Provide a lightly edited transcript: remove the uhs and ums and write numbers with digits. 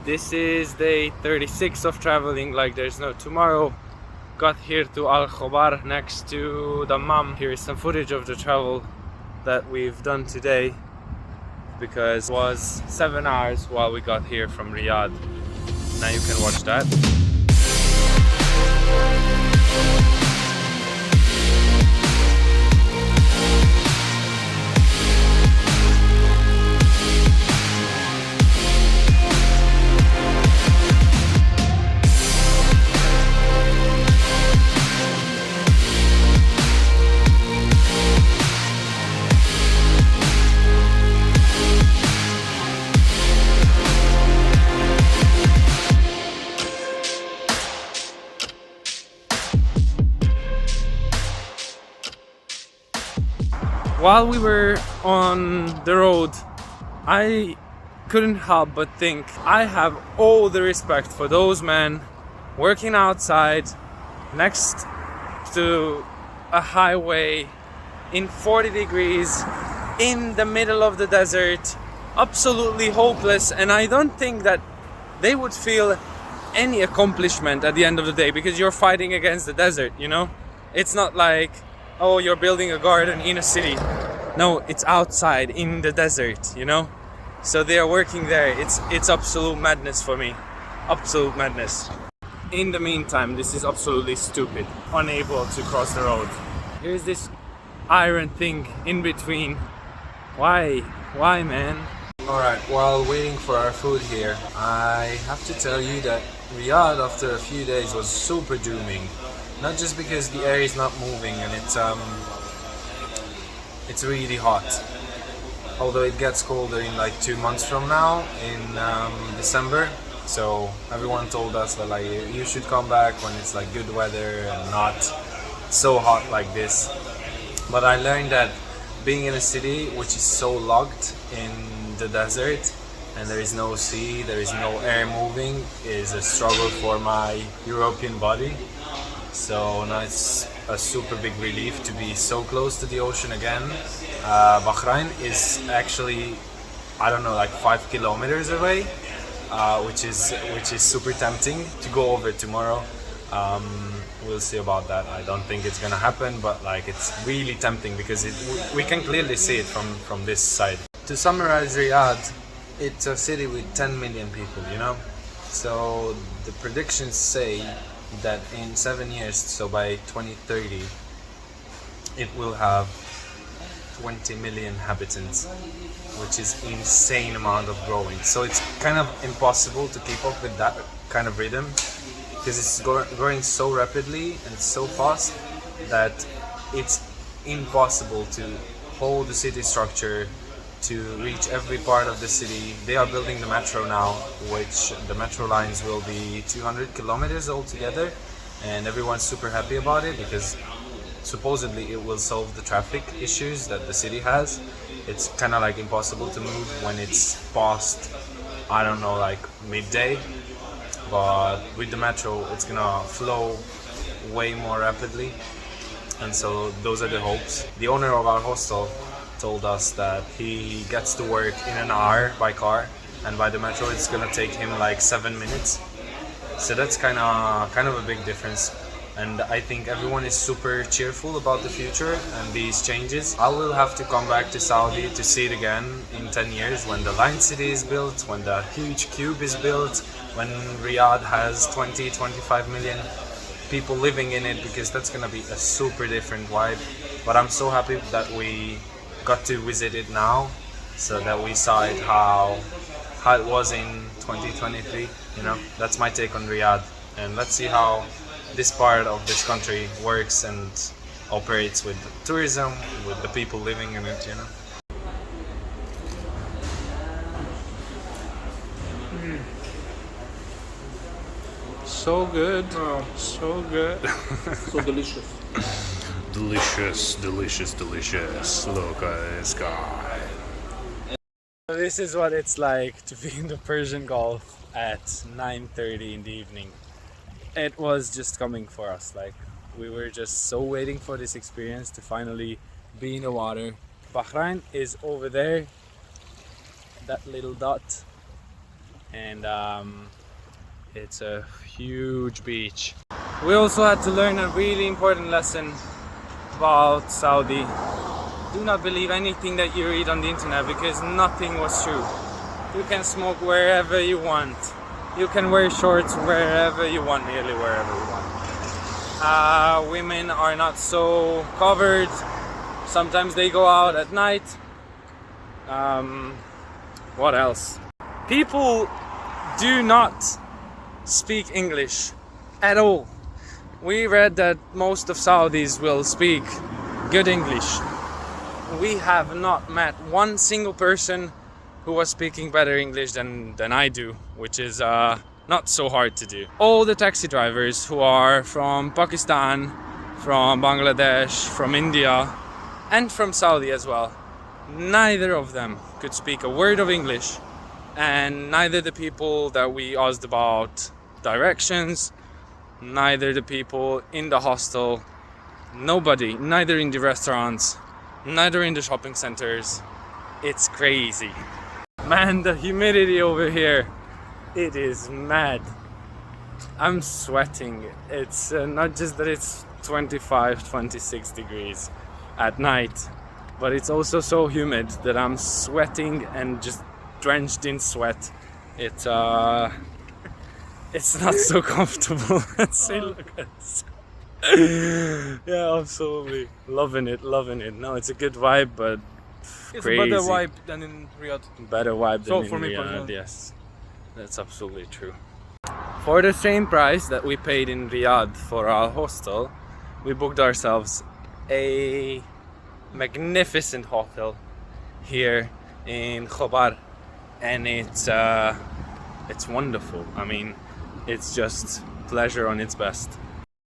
This is day 36 of traveling like there's no tomorrow. Got here to Al-Khobar next to the Dammam. Here is some footage of the travel that we've done today, because it was 7 hours while we got here from Riyadh. Now you can watch that. While we were on the road, I couldn't help but think I have all the respect for those men working outside next to a highway in 40 degrees in the middle of the desert, absolutely hopeless. And I don't think that they would feel any accomplishment at the end of the day, because you're fighting against the desert, you know? It's not like, oh, you're building a garden in a city. No, it's outside in the desert, you know? So they are working there. It's absolute madness for me. Absolute madness. In the meantime, this is absolutely stupid. Unable to cross the road. Here's this iron thing in between. Why? Why, man? Alright, while waiting for our food here, I have to tell you that Riyadh after a few days was super dooming. Not just because the air is not moving and it's really hot. Although it gets colder in like 2 months from now, in December. So everyone told us that like you should come back when it's like good weather and not so hot like this. But I learned that being in a city which is so locked in the desert and there is no sea, there is no air moving, is a struggle for my European body. So now it's a super big relief to be so close to the ocean again. Bahrain is actually, I don't know, like 5 kilometers away, which is super tempting to go over tomorrow. We'll see about that. I don't think it's gonna happen, but like it's really tempting because we can clearly see it from this side. To summarize Riyadh, it's a city with 10 million people, you know? So the predictions say that in 7 years, so by 2030, it will have 20 million inhabitants, which is insane amount of growing. So it's kind of impossible to keep up with that kind of rhythm, because it's growing so rapidly and so fast that it's impossible to hold the city structure, to reach every part of the city. They are building the metro now, which the metro lines will be 200 kilometers altogether, and everyone's super happy about it because supposedly it will solve the traffic issues that the city has. It's kind of like impossible to move when it's past, I don't know, like midday, but with the metro it's gonna flow way more rapidly, and so those are the hopes. The owner of our hostel told us that he gets to work in an hour by car, and by the metro it's gonna take him like 7 minutes. So that's kind of a big difference, and I think everyone is super cheerful about the future and these changes. I will have to come back to Saudi to see it again in 10 years when the Line City is built, when the huge cube is built, when Riyadh has 20-25 million people living in it, because that's gonna be a super different vibe. But I'm so happy that we got to visit it now, so that we saw it how it was in 2023. You know, that's my take on Riyadh, and let's see how this part of this country works and operates with tourism, with the people living in it, you know. So good. Oh, so good. So delicious. Delicious, delicious, delicious. Look at this guy. This is what it's like to be in the Persian Gulf at 9:30 in the evening. It was just coming for us. Like, we were just so waiting for this experience to finally be in the water. Bahrain is over there, that little dot. and it's a huge beach. We also had to learn a really important lesson about Saudi. Do not believe anything that you read on the internet, because nothing was true. You can smoke wherever you want. You can wear shorts wherever you want, nearly wherever you want. Women are not so covered. Sometimes they go out at night. What else? People do not speak English at all. We read that most of Saudis will speak good English. We have not met one single person who was speaking better English than I do, which is not so hard to do. All the taxi drivers who are from Pakistan, from Bangladesh, from India, and from Saudi as well, neither of them could speak a word of English, and neither the people that we asked about directions, neither the people in the hostel, nobody, neither in the restaurants, neither in the shopping centers. It's crazy. Man, the humidity over here, it is mad. I'm sweating. It's not just that it's 25, 26 degrees at night, but it's also so humid that I'm sweating and just drenched in sweat. It's not so comfortable. See, look at this. Yeah, absolutely. Loving it. No, it's a good vibe, but It's crazy. a better vibe than in Riyadh. Better vibe So than for in me Riyadh, personally. yes. That's absolutely true. For the same price that we paid in Riyadh for our hostel, we booked ourselves a magnificent hotel here in Khobar, and it's wonderful. I mean, it's just pleasure on its best.